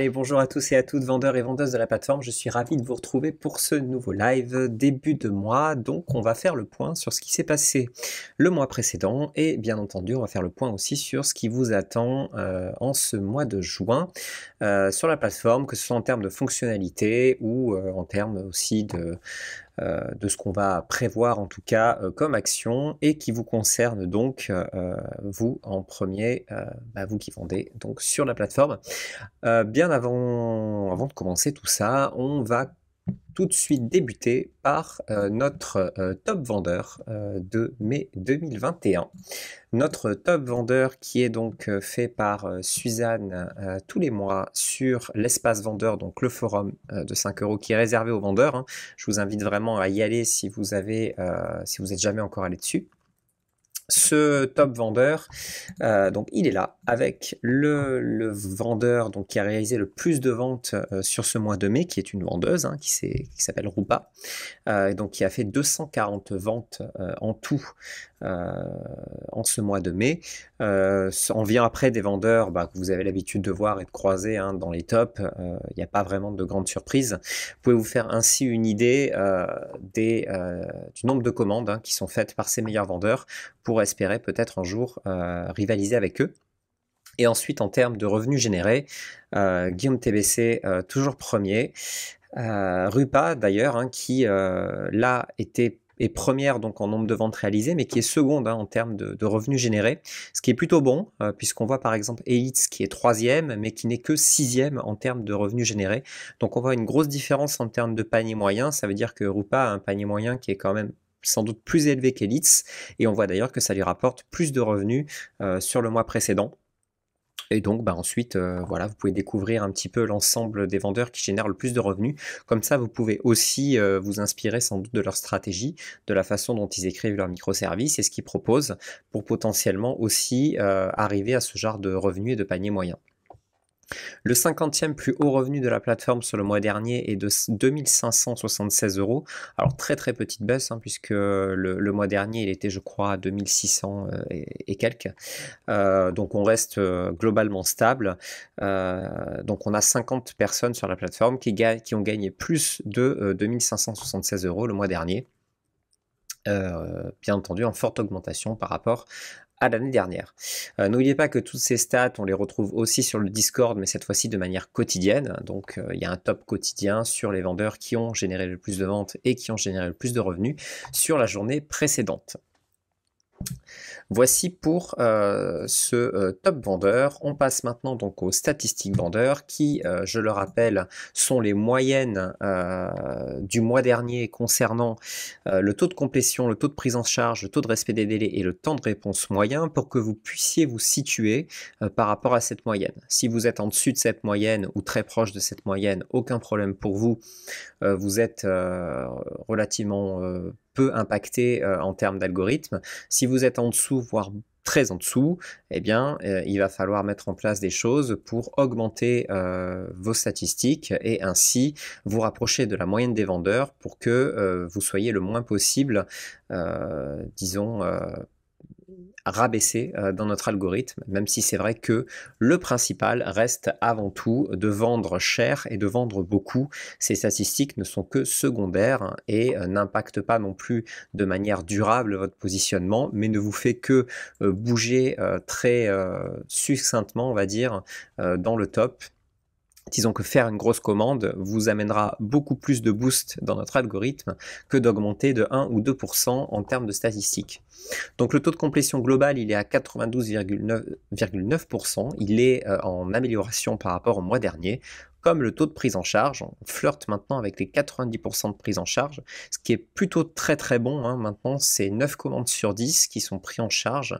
Et bonjour à tous et à toutes, vendeurs et vendeuses de la plateforme. Je suis ravi de vous retrouver pour ce nouveau live début de mois. Donc, on va faire le point sur ce qui s'est passé le mois précédent et bien entendu, on va faire le point aussi sur ce qui vous attend en ce mois de juin sur la plateforme, que ce soit en termes de fonctionnalité ou en termes aussi de ce qu'on va prévoir en tout cas comme action et qui vous concerne donc vous en premier, vous qui vendez donc sur la plateforme. Bien avant de commencer tout ça, on va tout de suite débuter par notre top vendeur de mai 2021. Notre top vendeur qui est donc fait par Suzanne tous les mois sur l'espace vendeur, donc le forum de 5 € qui est réservé aux vendeurs, hein. Je vous invite vraiment à y aller si vous êtes jamais encore allé dessus. Ce top vendeur, donc il est là avec le vendeur donc, qui a réalisé le plus de ventes sur ce mois de mai, qui est une vendeuse hein, qui s'appelle Rupa, donc qui a fait 240 ventes en tout en ce mois de mai. On vient après des vendeurs que vous avez l'habitude de voir et de croiser hein, dans les tops. Il n'y a pas vraiment de grandes surprises. Vous pouvez vous faire ainsi une idée du nombre de commandes hein, qui sont faites par ces meilleurs vendeurs pour espérer peut-être un jour rivaliser avec eux. Et ensuite, en termes de revenus générés, Guillaume TBC toujours premier. Rupa d'ailleurs, hein, qui là est première donc en nombre de ventes réalisées, mais qui est seconde hein, en termes de revenus générés, ce qui est plutôt bon, puisqu'on voit par exemple Elitz qui est troisième, mais qui n'est que sixième en termes de revenus générés. Donc on voit une grosse différence en termes de panier moyen. Ça veut dire que Rupa a un panier moyen qui est quand même sans doute plus élevé qu'Elitz, et on voit d'ailleurs que ça lui rapporte plus de revenus sur le mois précédent. Et donc ensuite, voilà, vous pouvez découvrir un petit peu l'ensemble des vendeurs qui génèrent le plus de revenus. Comme ça, vous pouvez aussi vous inspirer sans doute de leur stratégie, de la façon dont ils écrivent leurs microservices et ce qu'ils proposent pour potentiellement aussi arriver à ce genre de revenus et de panier moyen. Le 50e plus haut revenu de la plateforme sur le mois dernier est de 2576 €. Alors très très petite baisse hein, puisque le mois dernier il était je crois à 2600 et quelques. Donc on reste globalement stable. Donc on a 50 personnes sur la plateforme qui ont gagné plus de 2576 € le mois dernier. Bien entendu en forte augmentation par rapport à l'année dernière. N'oubliez pas que toutes ces stats, on les retrouve aussi sur le Discord, mais cette fois-ci de manière quotidienne. Donc il y a un top quotidien sur les vendeurs qui ont généré le plus de ventes et qui ont généré le plus de revenus sur la journée précédente. Voici pour ce top vendeur. On passe maintenant donc aux statistiques vendeurs qui, je le rappelle, sont les moyennes du mois dernier concernant le taux de complétion, le taux de prise en charge, le taux de respect des délais et le temps de réponse moyen pour que vous puissiez vous situer par rapport à cette moyenne. Si vous êtes en dessus de cette moyenne ou très proche de cette moyenne, aucun problème pour vous. Vous êtes relativement peu impacté en termes d'algorithme. Si vous êtes en dessous, voire très en dessous, eh bien, il va falloir mettre en place des choses pour augmenter vos statistiques et ainsi vous rapprocher de la moyenne des vendeurs pour que vous soyez le moins possible, disons, rabaisser dans notre algorithme, même si c'est vrai que le principal reste avant tout de vendre cher et de vendre beaucoup. Ces statistiques ne sont que secondaires et n'impactent pas non plus de manière durable votre positionnement, mais ne vous fait que bouger très succinctement, on va dire, dans le top. Disons que faire une grosse commande vous amènera beaucoup plus de boost dans notre algorithme que d'augmenter de 1 ou 2% en termes de statistiques. Donc le taux de complétion global, il est à 92,9%. Il est en amélioration par rapport au mois dernier. Comme le taux de prise en charge, on flirte maintenant avec les 90% de prise en charge, ce qui est plutôt très très bon. Hein. Maintenant, c'est 9 commandes sur 10 qui sont prises en charge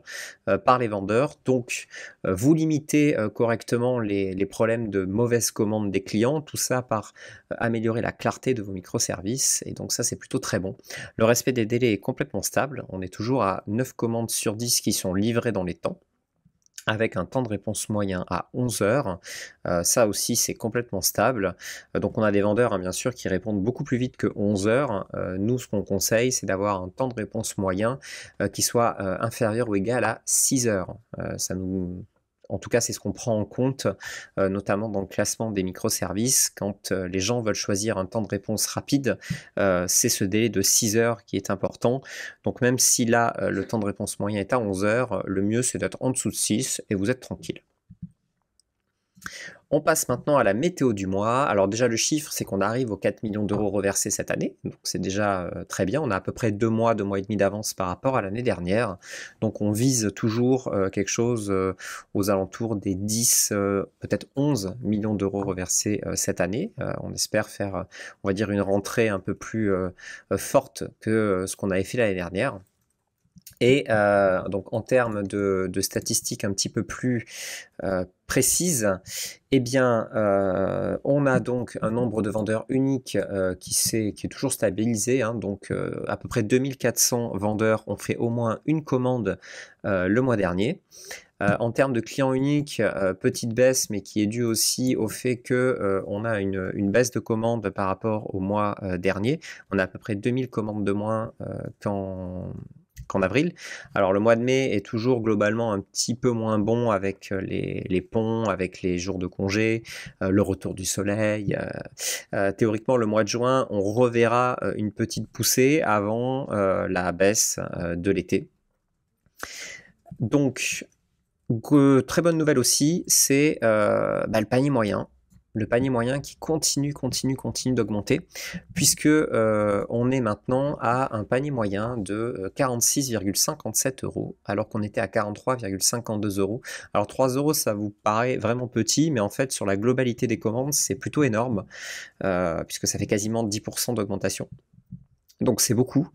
par les vendeurs. Donc, vous limitez correctement les problèmes de mauvaise commande des clients, tout ça par améliorer la clarté de vos microservices. Et donc ça, c'est plutôt très bon. Le respect des délais est complètement stable. On est toujours à 9 commandes sur 10 qui sont livrées dans les temps, avec un temps de réponse moyen à 11 heures. Ça aussi, c'est complètement stable. Donc on a des vendeurs, hein, bien sûr, qui répondent beaucoup plus vite que 11 heures. Nous, ce qu'on conseille, c'est d'avoir un temps de réponse moyen qui soit inférieur ou égal à 6 heures. Ça nous en tout cas, c'est ce qu'on prend en compte, notamment dans le classement des microservices. Quand les gens veulent choisir un temps de réponse rapide, c'est ce délai de 6 heures qui est important. Donc même si là, le temps de réponse moyen est à 11 heures, le mieux c'est d'être en dessous de 6 et vous êtes tranquille. On passe maintenant à la météo du mois. Alors déjà, le chiffre, c'est qu'on arrive aux 4 millions d'euros reversés cette année. Donc c'est déjà très bien. On a à peu près 2 mois et demi d'avance par rapport à l'année dernière. Donc on vise toujours quelque chose aux alentours des 10, peut-être 11 millions d'euros reversés cette année. On espère faire, on va dire, une rentrée un peu plus forte que ce qu'on avait fait l'année dernière. Et donc en termes de statistiques un petit peu plus précises, eh bien, on a donc un nombre de vendeurs uniques qui est toujours stabilisé, hein, donc à peu près 2400 vendeurs ont fait au moins une commande le mois dernier. En termes de clients uniques, petite baisse, mais qui est due aussi au fait que on a une baisse de commandes par rapport au mois dernier. On a à peu près 2000 commandes de moins qu'en avril. Alors le mois de mai est toujours globalement un petit peu moins bon avec les ponts, avec les jours de congé, le retour du soleil. Théoriquement, le mois de juin, on reverra une petite poussée avant la baisse de l'été. Donc, très bonne nouvelle aussi, c'est le panier moyen. Le panier moyen qui continue d'augmenter, puisque on est maintenant à un panier moyen de 46,57 €, alors qu'on était à 43,52 €. Alors 3 €, ça vous paraît vraiment petit, mais en fait, sur la globalité des commandes, c'est plutôt énorme, puisque ça fait quasiment 10% d'augmentation. Donc c'est beaucoup,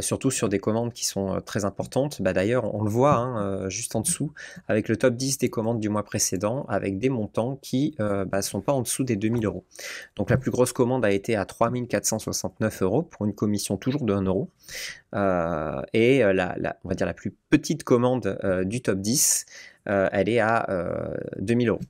surtout sur des commandes qui sont très importantes. D'ailleurs, on le voit hein, juste en dessous, avec le top 10 des commandes du mois précédent, avec des montants qui sont pas en dessous des 2 000 €. Donc la plus grosse commande a été à 3 469 € pour une commission toujours de 1 €. Et on va dire la plus petite commande du top 10, elle est à 2 000 €.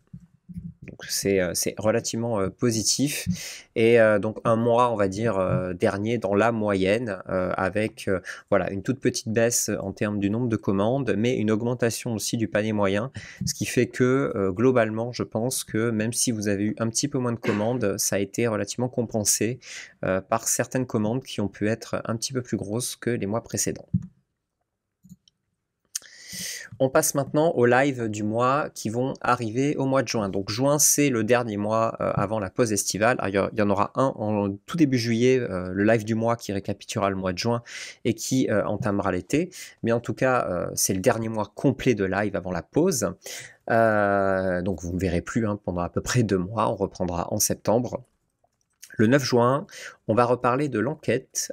Donc c'est relativement positif. Et donc un mois, on va dire, dernier dans la moyenne, avec voilà, une toute petite baisse en termes du nombre de commandes, mais une augmentation aussi du panier moyen, ce qui fait que globalement, je pense que même si vous avez eu un petit peu moins de commandes, ça a été relativement compensé par certaines commandes qui ont pu être un petit peu plus grosses que les mois précédents. On passe maintenant aux lives du mois qui vont arriver au mois de juin. Donc juin, c'est le dernier mois avant la pause estivale. Alors, il y en aura un en tout début juillet, le live du mois qui récapitulera le mois de juin et qui entamera l'été. Mais en tout cas, c'est le dernier mois complet de live avant la pause. Donc vous ne verrez plus hein, pendant à peu près 2 mois. On reprendra en septembre. Le 9 juin, on va reparler de l'enquête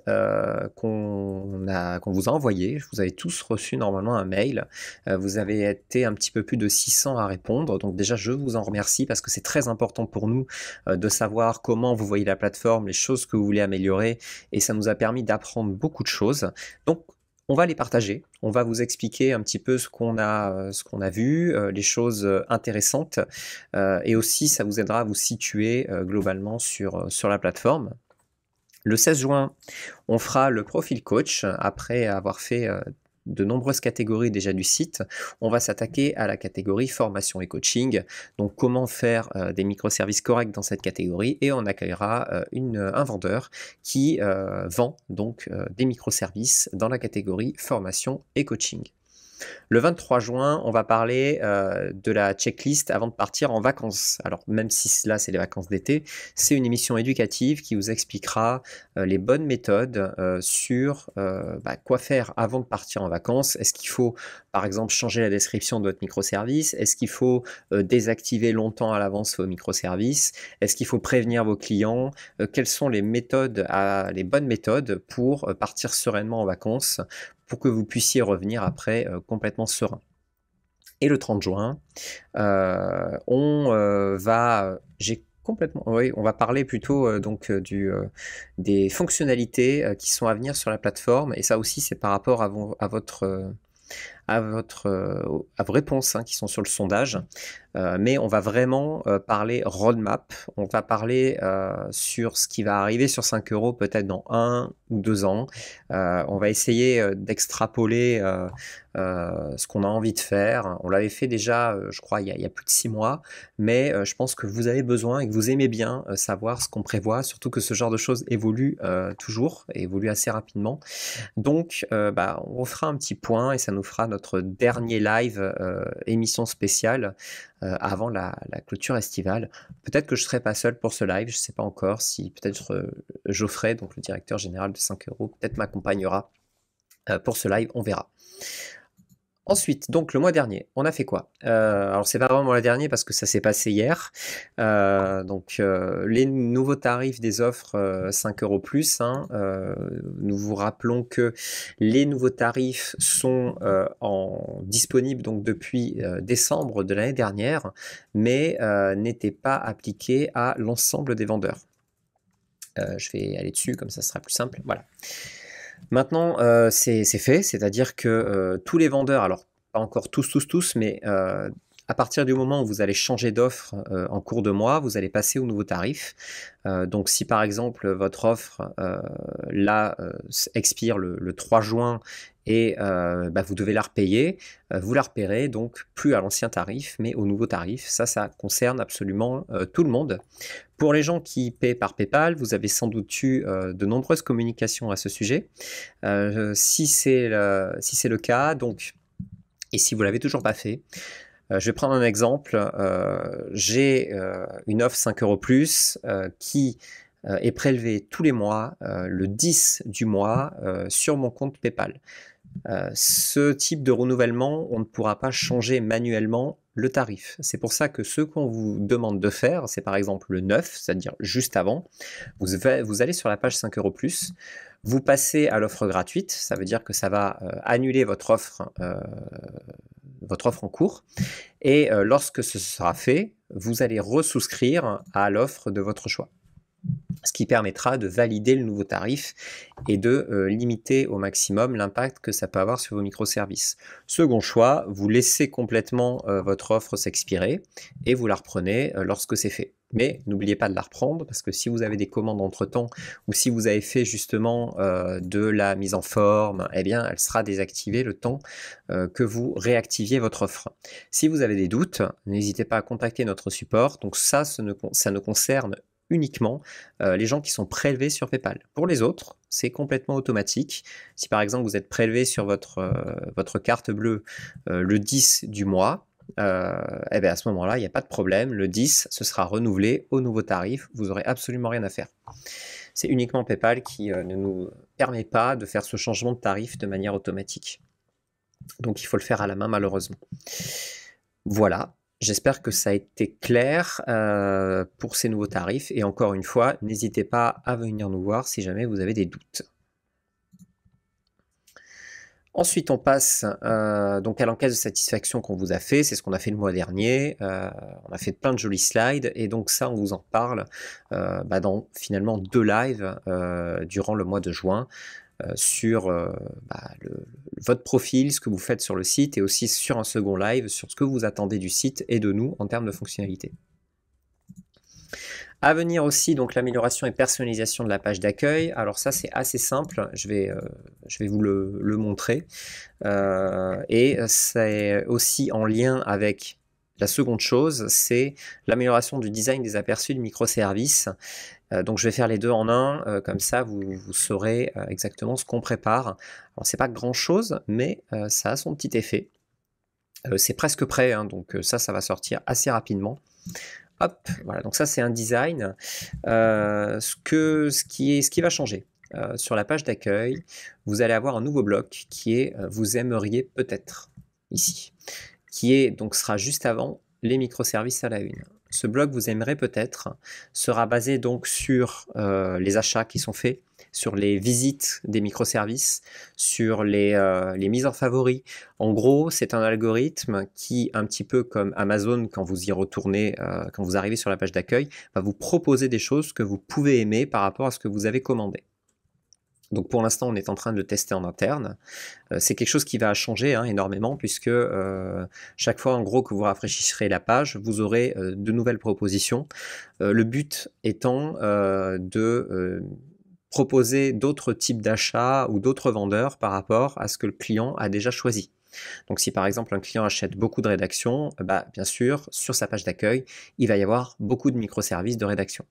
qu'on vous a envoyée. Vous avez tous reçu normalement un mail. Vous avez été un petit peu plus de 600 à répondre. Donc déjà, je vous en remercie parce que c'est très important pour nous de savoir comment vous voyez la plateforme, les choses que vous voulez améliorer. Et ça nous a permis d'apprendre beaucoup de choses. Donc, on va les partager, on va vous expliquer un petit peu ce qu'on a vu, les choses intéressantes, et aussi ça vous aidera à vous situer globalement sur la plateforme. Le 16 juin, on fera le profil coach après avoir fait de nombreuses catégories déjà du site. On va s'attaquer à la catégorie formation et coaching. Donc comment faire des microservices corrects dans cette catégorie, et on accueillera un vendeur qui vend donc des microservices dans la catégorie formation et coaching. Le 23 juin, on va parler de la checklist avant de partir en vacances. Alors même si là c'est les vacances d'été, c'est une émission éducative qui vous expliquera les bonnes méthodes sur quoi faire avant de partir en vacances. Est-ce qu'il faut par exemple changer la description de votre microservice? Est-ce qu'il faut désactiver longtemps à l'avance vos microservices? Est-ce qu'il faut prévenir vos clients? Quelles sont les bonnes méthodes pour partir sereinement en vacances, pour que vous puissiez revenir après complètement serein. Et le 30 juin, on va parler plutôt des fonctionnalités qui sont à venir sur la plateforme, et ça aussi c'est par rapport à à vos réponses hein, qui sont sur le sondage. Mais on va vraiment parler roadmap, on va parler sur ce qui va arriver sur 5 € peut-être dans 1 ou 2 ans. On va essayer d'extrapoler ce qu'on a envie de faire. On l'avait fait déjà, je crois, il y a plus de 6 mois, mais je pense que vous avez besoin et que vous aimez bien savoir ce qu'on prévoit, surtout que ce genre de choses évolue toujours, et évolue assez rapidement. Donc, on refera un petit point et ça nous fera notre dernier live, émission spéciale, avant la clôture estivale. Peut-être que je ne serai pas seul pour ce live, je ne sais pas encore si peut-être Geoffrey, donc le directeur général de 5 €, peut-être m'accompagnera pour ce live, on verra. Ensuite, donc le mois dernier, on a fait quoi? Alors c'est pas vraiment le mois dernier parce que ça s'est passé hier. Les nouveaux tarifs des offres 5 € plus, hein, nous vous rappelons que les nouveaux tarifs sont disponibles donc depuis décembre de l'année dernière, mais n'étaient pas appliqués à l'ensemble des vendeurs. Je vais aller dessus, comme ça sera plus simple. Voilà. Maintenant, c'est fait, c'est-à-dire que tous les vendeurs, alors pas encore tous, mais à partir du moment où vous allez changer d'offre en cours de mois, vous allez passer au nouveau tarif. Donc si par exemple votre offre expire le 3 juin et vous devez la repayer, vous la repayerez donc plus à l'ancien tarif mais au nouveau tarif. Ça concerne absolument tout le monde. Pour les gens qui paient par PayPal, vous avez sans doute eu de nombreuses communications à ce sujet. Si c'est le cas, donc, et si vous l'avez toujours pas fait, je vais prendre un exemple. J'ai une offre 5 € plus qui est prélevée tous les mois, le 10 du mois, sur mon compte PayPal. Ce type de renouvellement, on ne pourra pas changer manuellement le tarif. C'est pour ça que ce qu'on vous demande de faire, c'est par exemple le 9, c'est-à-dire juste avant, vous allez sur la page 5 € plus, vous passez à l'offre gratuite, ça veut dire que ça va annuler votre offre en cours, et lorsque ce sera fait, vous allez resouscrire à l'offre de votre choix, ce qui permettra de valider le nouveau tarif et de limiter au maximum l'impact que ça peut avoir sur vos microservices. Second choix, vous laissez complètement votre offre s'expirer et vous la reprenez lorsque c'est fait. Mais n'oubliez pas de la reprendre parce que si vous avez des commandes entre-temps ou si vous avez fait justement de la mise en forme, eh bien elle sera désactivée le temps que vous réactiviez votre offre. Si vous avez des doutes, n'hésitez pas à contacter notre support. Donc ça ne concerne uniquement les gens qui sont prélevés sur PayPal. Pour les autres, c'est complètement automatique. Si par exemple vous êtes prélevé sur votre carte bleue le 10 du mois, à ce moment-là, il n'y a pas de problème. Le 10, ce sera renouvelé au nouveau tarif. Vous n'aurez absolument rien à faire. C'est uniquement PayPal qui ne nous permet pas de faire ce changement de tarif de manière automatique. Donc il faut le faire à la main malheureusement. Voilà. J'espère que ça a été clair pour ces nouveaux tarifs. Et encore une fois, n'hésitez pas à venir nous voir si jamais vous avez des doutes. Ensuite, on passe donc à l'enquête de satisfaction qu'on vous a fait. C'est ce qu'on a fait le mois dernier. On a fait plein de jolis slides. Et donc ça, on vous en parle dans finalement 2 lives durant le mois de juin. Sur votre profil, ce que vous faites sur le site et aussi sur un second live sur ce que vous attendez du site et de nous en termes de fonctionnalités. À venir aussi, donc l'amélioration et personnalisation de la page d'accueil. Alors ça, c'est assez simple. Je vais vous le montrer. Et c'est aussi en lien avec la seconde chose, c'est l'amélioration du design des aperçus de microservices. Donc je vais faire les deux en un, comme ça vous saurez exactement ce qu'on prépare. Alors c'est pas grand chose, mais ça a son petit effet. C'est presque prêt, hein, donc ça va sortir assez rapidement. Hop, voilà, donc ça c'est un design. Ce qui va changer sur la page d'accueil, vous allez avoir un nouveau bloc qui est vous aimeriez peut-être, ici, qui donc sera juste avant les microservices à la une. Ce bloc vous aimerez peut-être sera basé donc sur les achats qui sont faits, sur les visites des microservices, sur les mises en favoris. En gros, c'est un algorithme qui, un petit peu comme Amazon, quand vous y retournez, quand vous arrivez sur la page d'accueil, va vous proposer des choses que vous pouvez aimer par rapport à ce que vous avez commandé. Donc pour l'instant, on est en train de le tester en interne. C'est quelque chose qui va changer énormément puisque chaque fois en gros que vous rafraîchirez la page, vous aurez de nouvelles propositions. Le but étant de proposer d'autres types d'achats ou d'autres vendeurs par rapport à ce que le client a déjà choisi. Donc si par exemple un client achète beaucoup de rédaction, bien sûr, sur sa page d'accueil, il va y avoir beaucoup de microservices de rédaction,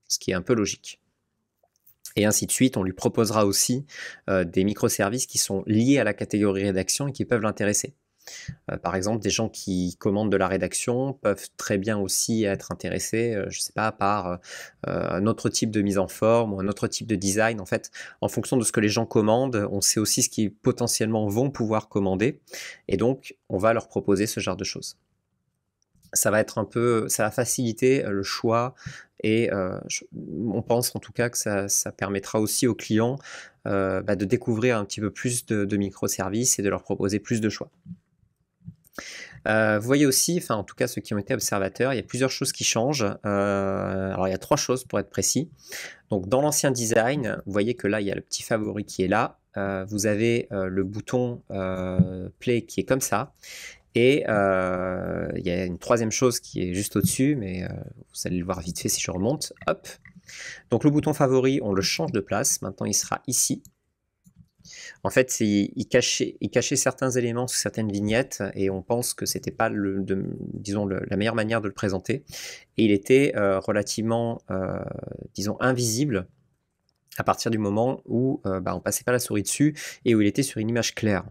ce qui est un peu logique. Et ainsi de suite, on lui proposera aussi des microservices qui sont liés à la catégorie rédaction et qui peuvent l'intéresser. Par exemple, des gens qui commandent de la rédaction peuvent très bien aussi être intéressés, je ne sais pas, par un autre type de mise en forme ou un autre type de design. En fait, en fonction de ce que les gens commandent, on sait aussi ce qu'ils potentiellement vont pouvoir commander. Et donc, on va leur proposer ce genre de choses. Ça va faciliter le choix et on pense en tout cas que ça permettra aussi aux clients de découvrir un petit peu plus de microservices et de leur proposer plus de choix. Vous voyez aussi, en tout cas ceux qui ont été observateurs, il y a plusieurs choses qui changent. Alors il y a 3 choses pour être précis. Donc dans l'ancien design, vous voyez que là il y a le petit favori qui est là. Vous avez le bouton play qui est comme ça. Et il y a une 3e chose qui est juste au-dessus, mais vous allez le voir vite fait si je remonte. Hop. Donc le bouton favori, on le change de place. Maintenant, il sera ici. En fait, il cachait certains éléments sous certaines vignettes et on pense que c'était pas la meilleure manière de le présenter. Et il était relativement, invisible à partir du moment où on passait pas la souris dessus et où il était sur une image claire.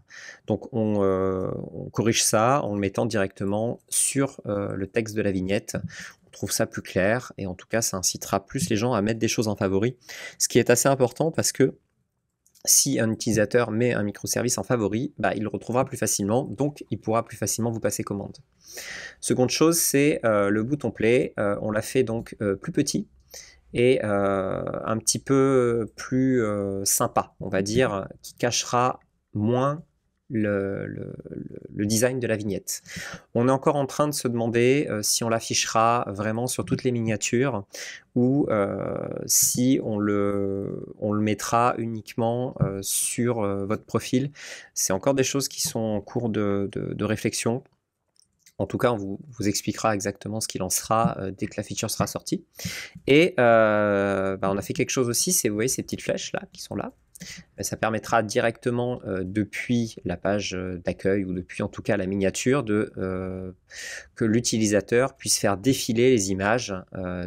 Donc on corrige ça en le mettant directement sur le texte de la vignette. On trouve ça plus clair et en tout cas ça incitera plus les gens à mettre des choses en favori, ce qui est assez important parce que si un utilisateur met un microservice en favori, il le retrouvera plus facilement, donc il pourra plus facilement vous passer commande. Seconde chose, c'est le bouton play. On l'a fait donc plus petit et un petit peu plus sympa, on va dire, qui cachera moins le design de la vignette. On est encore en train de se demander si on l'affichera vraiment sur toutes les miniatures ou si on le mettra uniquement sur votre profil. C'est encore des choses qui sont en cours de réflexion. En tout cas, on vous expliquera exactement ce qu'il en sera dès que la feature sera sortie. Et on a fait quelque chose aussi, c'est, vous voyez ces petites flèches là qui sont là. Ça permettra directement depuis la page d'accueil ou depuis en tout cas la miniature que l'utilisateur puisse faire défiler les images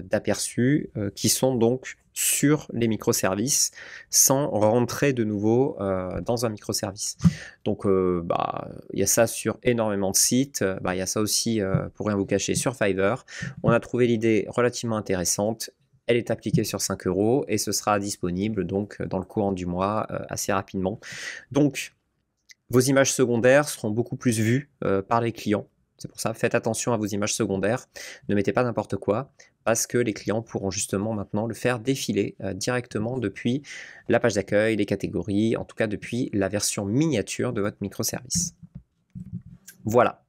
d'aperçus qui sont donc sur les microservices sans rentrer de nouveau dans un microservice. Donc il y a ça sur énormément de sites, il y a ça aussi pour rien vous cacher sur Fiverr. On a trouvé l'idée relativement intéressante. Elle est appliquée sur 5 € et ce sera disponible donc dans le courant du mois assez rapidement. Donc vos images secondaires seront beaucoup plus vues par les clients. C'est pour ça, faites attention à vos images secondaires. Ne mettez pas n'importe quoi parce que les clients pourront justement maintenant le faire défiler directement depuis la page d'accueil, les catégories, en tout cas depuis la version miniature de votre microservice. Voilà.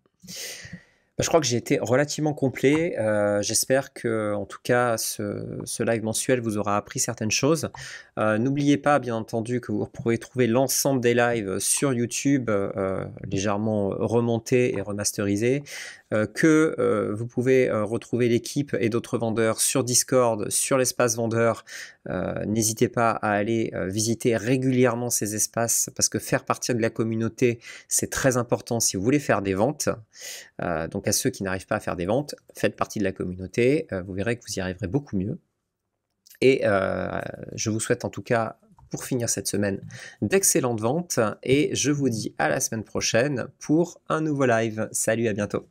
Je crois que j'ai été relativement complet. J'espère que, en tout cas, ce live mensuel vous aura appris certaines choses. N'oubliez pas, bien entendu, que vous pourrez trouver l'ensemble des lives sur YouTube, légèrement remontés et remasterisés, que vous pouvez retrouver l'équipe et d'autres vendeurs sur Discord, sur l'espace vendeur. N'hésitez pas à aller visiter régulièrement ces espaces parce que faire partie de la communauté, c'est très important si vous voulez faire des ventes. Donc à ceux qui n'arrivent pas à faire des ventes, faites partie de la communauté, vous verrez que vous y arriverez beaucoup mieux. Et je vous souhaite en tout cas, pour finir cette semaine, d'excellentes ventes et je vous dis à la semaine prochaine pour un nouveau live. Salut, à bientôt.